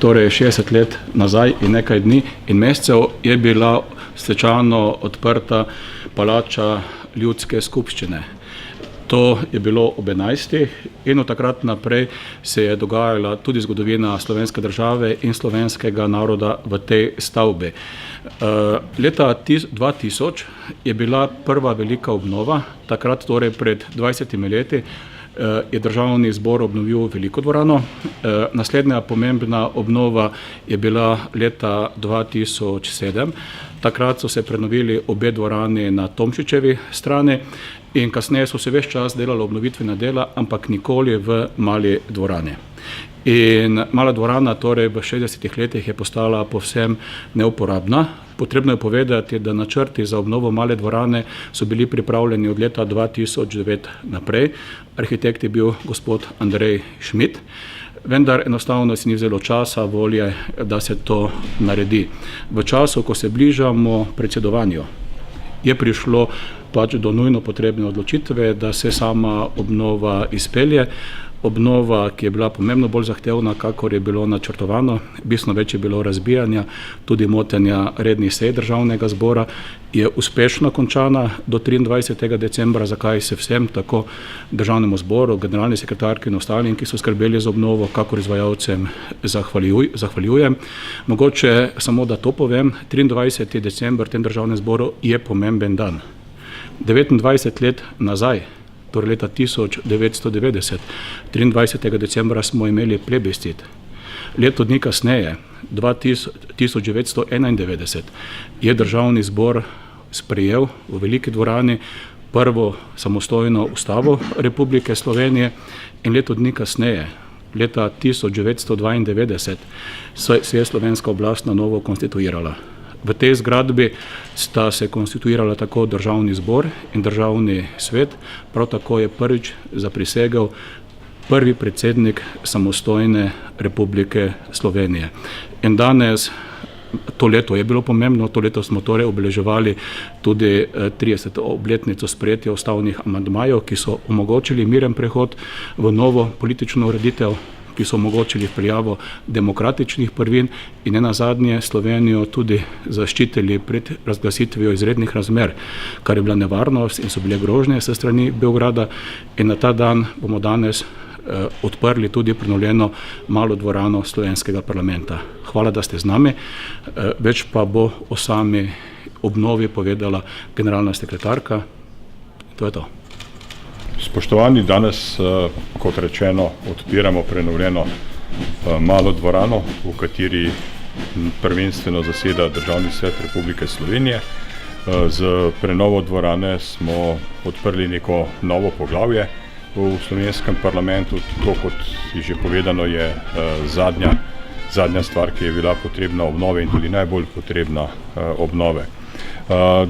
torej 60 let nazaj in nekaj dni in mesecev, je bila svečano odprta palača ljudske skupščine. To je bilo ob 11. in od takrat naprej se je dogajala tudi zgodovina slovenske države in slovenskega naroda v tej stavbi. Leta 2000 je bila prva velika obnova, takrat torej pred 20 leti je Državni zbor obnovil veliko dvorano. Naslednja pomembna obnova je bila leta 2007. Takrat so se prenovili obe dvorani na Tomšičevi strani in kasneje so se ves čas delala obnovitvena dela, ampak nikoli v mali dvorani. In mala dvorana torej v 60 letih je postala povsem neuporabna. Potrebno je povedati, da načrti za obnovo male dvorane so bili pripravljeni od leta 2009 naprej. Arhitekt je bil gospod Andrej Šmit, vendar enostavno si ni vzelo časa, volje, da se to naredi. V času, ko se bližamo predsedovanju, je prišlo pač do nujno potrebne odločitve, da se sama obnova izpelje. Obnova, ki je bila pomembno bolj zahtevna, kakor je bilo načrtovano, bistveno več je bilo razbijanja, tudi motenja rednih sej Državnega zbora, je uspešno končana do 23. decembra, zakaj se vsem, tako Državnemu zboru, generalni sekretarki in ostalim, ki so skrbeli za obnovo, kakor izvajalcem zahvaljujem. Mogoče samo, da to povem, 23. december v tem Državnem zboru je pomemben dan. 29 let nazaj, torej leta 1990, 23. decembra smo imeli plebiscit. Leto dni kasneje, 1991, je Državni zbor sprejel v veliki dvorani prvo samostojno ustavo Republike Slovenije in leto dni kasneje, leta 1992, se je slovenska oblast na novo konstituirala. V tej zgradbi sta se konstituirala tako Državni zbor in Državni svet, prav tako je prvič zaprisegel prvi predsednik samostojne Republike Slovenije. In danes, to leto je bilo pomembno, to leto smo torej obeleževali tudi 30. obletnico sprejetja ustavnih amandmajev, ki so omogočili miren prehod v novo politično ureditev, ki so omogočili vpeljavo demokratičnih prvin in nenazadnje Slovenijo tudi zaščitili pred razglasitvijo izrednih razmer, kar je bila nevarnost in so bile grožnje sa strani Beograda. In na ta dan bomo danes odprli tudi prenovljeno malo dvorano slovenskega parlamenta. Hvala, da ste z nami. Več pa bo o sami obnovi povedala generalna sekretarka. To je to. Spoštovani, danes, kot rečeno, odpiramo prenovljeno malo dvorano, v kateri prvenstveno zaseda Državni svet Republike Slovenije. Z prenovo dvorane smo odprli neko novo poglavje v slovenskem parlamentu. To, kot je že povedano, je zadnja stvar, ki je bila potrebna obnove in tudi najbolj potrebna obnove.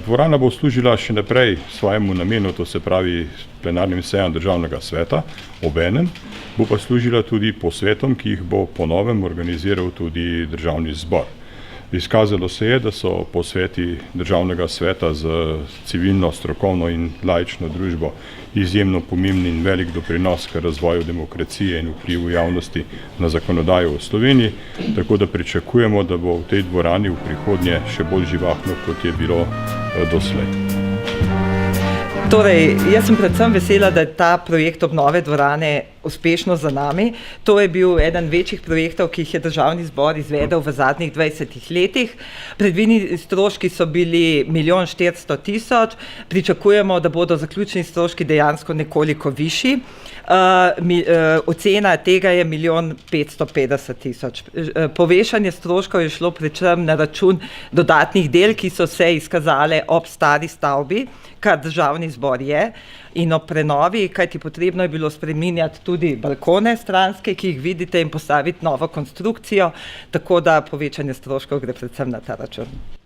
Dvorana bo služila še naprej svojemu namenu, to se pravi plenarnim sejam Državnega sveta, obenem bo pa služila tudi posvetom, ki jih bo po novem organiziral tudi Državni zbor. Izkazalo se je, da so posveti Državnega sveta z civilno, strokovno in laično družbo izjemno pomembni in velik doprinos k razvoju demokracije in vplivu javnosti na zakonodajo v Sloveniji, tako da pričakujemo, da bo v tej dvorani v prihodnje še bolj živahno, kot je bilo doslej. Torej, jaz sem predvsem vesela, da je ta projekt obnove dvorane uspešno za nami. To je bil eden večjih projektov, ki jih je Državni zbor izvedel v zadnjih 20 letih. Predvideni stroški so bili 1 400 000, pričakujemo, da bodo zaključni stroški dejansko nekoliko višji. Ocena tega je 1 550 000. Povešanje stroškov je šlo predvsem na račun dodatnih del, ki so se izkazale ob stari stavbi, kar Državni zbor je, in ob prenovi, kajti potrebno je bilo spreminjati tudi balkone stranske, ki jih vidite, in postaviti novo konstrukcijo, tako da povečanje stroškov gre predvsem na ta račun.